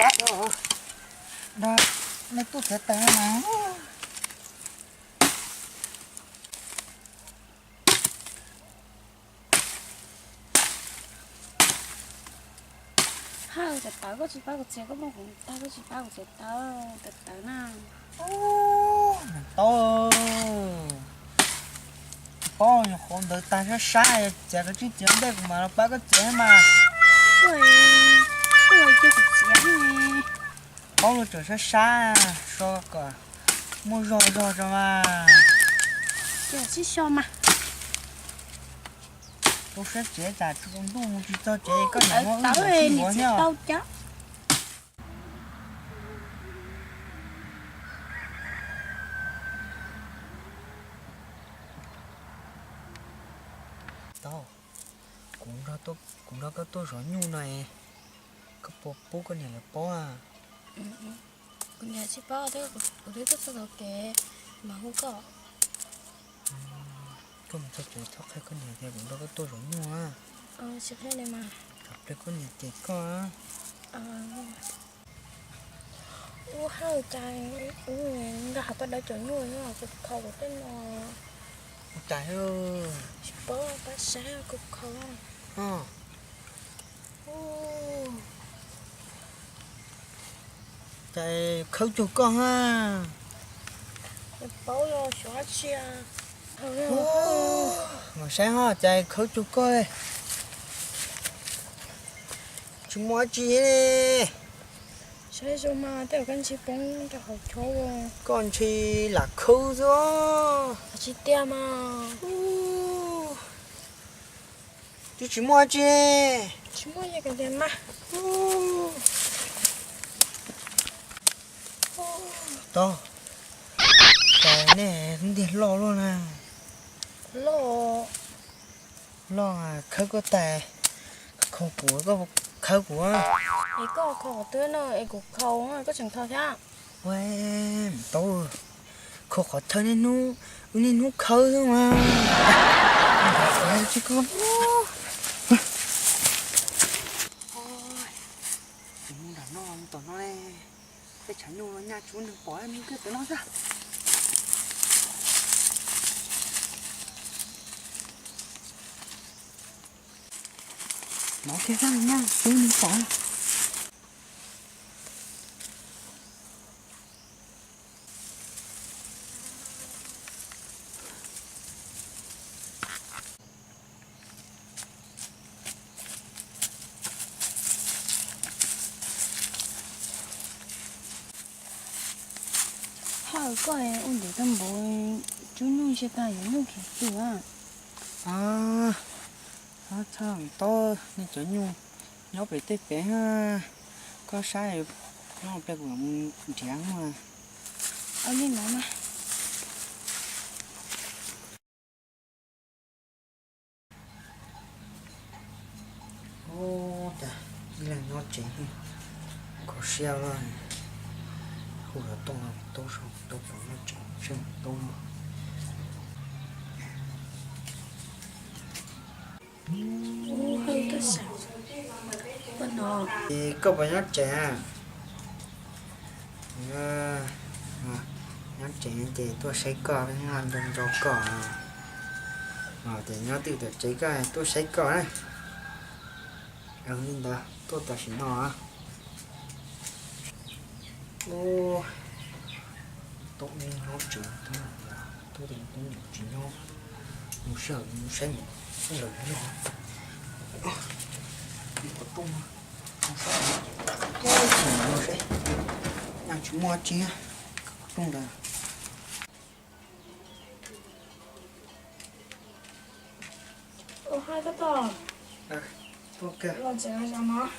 sát đó. Đó, nó tốt thế ta mà. 하우 됐다. 이거 집 하고 제가 먹고 있다. 이거 집 하고 됐다. 됐다 나. Ô, to. Có nhiều con đợi ta sẽ sai, chả có chứ chuyện đây của mà nó ba cái chuyện mà. 왜? 왜 이렇게 좋지? Có lúc trở sẽ sai, sao cả. Mua rồi rồi mà. 야, 시셔마. Tôi sẽ chế trả cho con đu chỉ cho chế có những món tao đồ ơi, chi nè bữa chị nha. tao chứ. Tao cũng ra có tôi rõ nhu này. Cái bố cái này là bố à. 근데 집 봐도 우리 그래서 그렇게 마음 거. Cái một cho chế thóc hay cái này thì cũng ra có tôi rõ nhu à. 집 해내 마. Gặp đây có này chế có á. 오, 하우 짠. 나 아빠 나 전혀 나 그 가고 땡어. Trời ơi. 싶어. 빠싸 그 가고. 오. Trời khâu chuột con ha. 예뻐요. 좋아지야. Mà sáng ha, trời khâu chuột coi. Chúng mua chi nè. sai rồi mà tao cần chỉ bông cho họ cho Con chi là khâu rồi. chỉ tia mà Chú chỉ mua chi nè. chỉ mua gì cái tiền mà To. Trời nè, không tiền lo luôn à. Lo à, khâu có tài. Khâu của có khâu của. 이거 그거 뜨는 이거 그거 이거 좀 더냐 Ôi, tôi khâu khó thơ nên nó khâu thôi mà. Chứ con. Chúng đã no tao nó nè. Cái chả nhu nó nha, chú đừng bỏ em cứ tao nó ra. Nó cái răng nha, chú đừng bỏ. 할 거에 오늘도 뭐 주는 시다 연ung 개수야 À, thằng to nên chỗ nhung nó bị tê bé ha, có sai nó bị bụng trắng mà. 언니 나마 Ô trời, đây là nó chỉ có xeo rồi, không là to xong to phải nó chỉ xong to mà. 오 하루 됐어 너 Thì có phải nó trẻ, nó trẻ thì tôi sẽ cò với ngon trong rau cỏ, thì nó tự được chế cái tôi sẽ cò đấy. Nên đó tôi ta xin nó á. Ô tốt nên nó trưởng tôi định tôi nhận chuyện nó một sợ một xanh không lời nó có tung không sợ cái chỉ nó sẽ đang chúng mua chia tung là hai cái to ok là chỉ là nó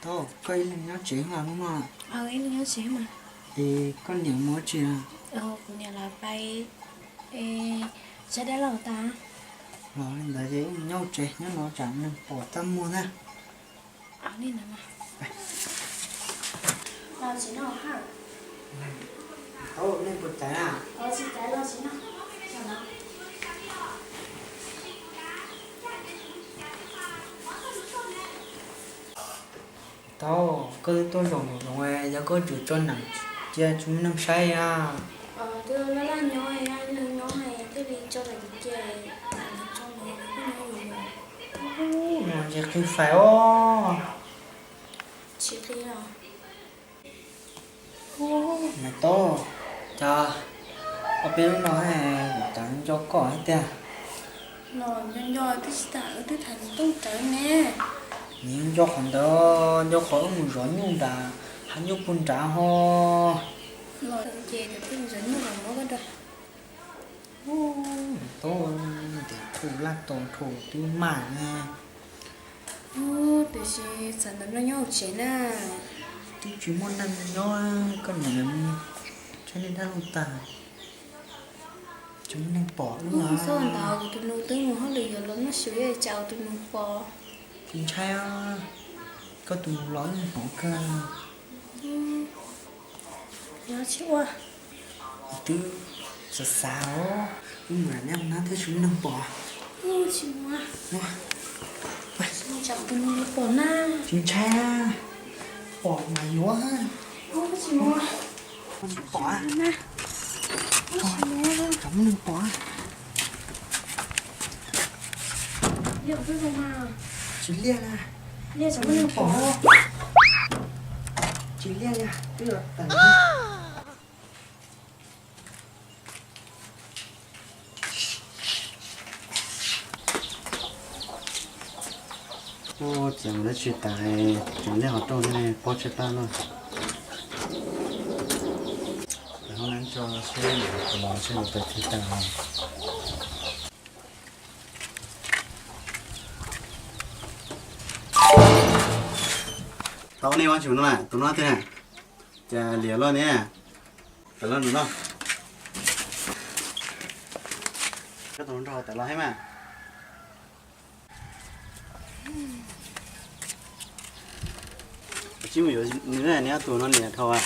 thôi cây lên nó chế vào đúng không ạ cái nó sẽ mà thì con nhiều mua chia cũng nhà là bay sẽ để lâu ta rồi lên đấy đấy nhau chế nhá nó chẳng nên bỏ tâm mua ra đi nè mà lo chỉ nó ha thôi lên một trái à chỉ cái lo chỉ nó sao nó tao cứ tôi dùng rồi giờ có chữ cho nặng chia chúng năm say à tôi nó là nhỏ hay nhỏ hay cái đi cho là cái cho nó cái nhỏ mà giờ khi phải ô chỉ đi à mà to cho ở bên nó là chẳng cho có hết à nó nhỏ cái gì cái thành tung trở nè nhưng cho còn đó cho khỏi một rõ nhung đã hắn nhúc bún trả ho nó về được cái dẫn nó làm nó cái tôi để thủ là tổng thủ tư mảng nha để gì sản phẩm nó nhau chế nè tôi chỉ muốn ăn nó con này cho nên đang tàn chúng nên bỏ luôn sao anh đào của tôi nuôi tới một hôm bây giờ lớn nó sửa để chào tôi nuôi bò chính trai có tụi nói họ cơ nó chịu à tư sợ sao nhưng mà nhắm nó thấy chúng nâng bỏ chịu à chào tôi nuôi bò na chính trai bỏ mày quá chịu à bỏ na cắm lên bỏ liệu cái gì mà chỉ lia ra liệu sao nó bỏ chỉ lia ra được tận ô chẳng lấy chuyện tại chẳng lấy họ trâu này có chuyện ta luôn để hôm nay cho xe của nó sẽ được tới ta tao này quan trọng là tụi nó thế này chả lìa luôn nè phải luôn đúng không cái tụi nó rồi tại lo hết mà chỉ có nữa này nhá tụi nó lìa thôi à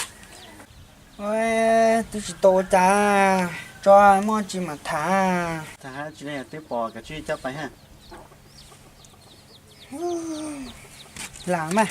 ôi tôi chỉ tô cha cho món chỉ mà thả thằng chỉ này tiếp bò cái chuyện chấp phải ha làm mà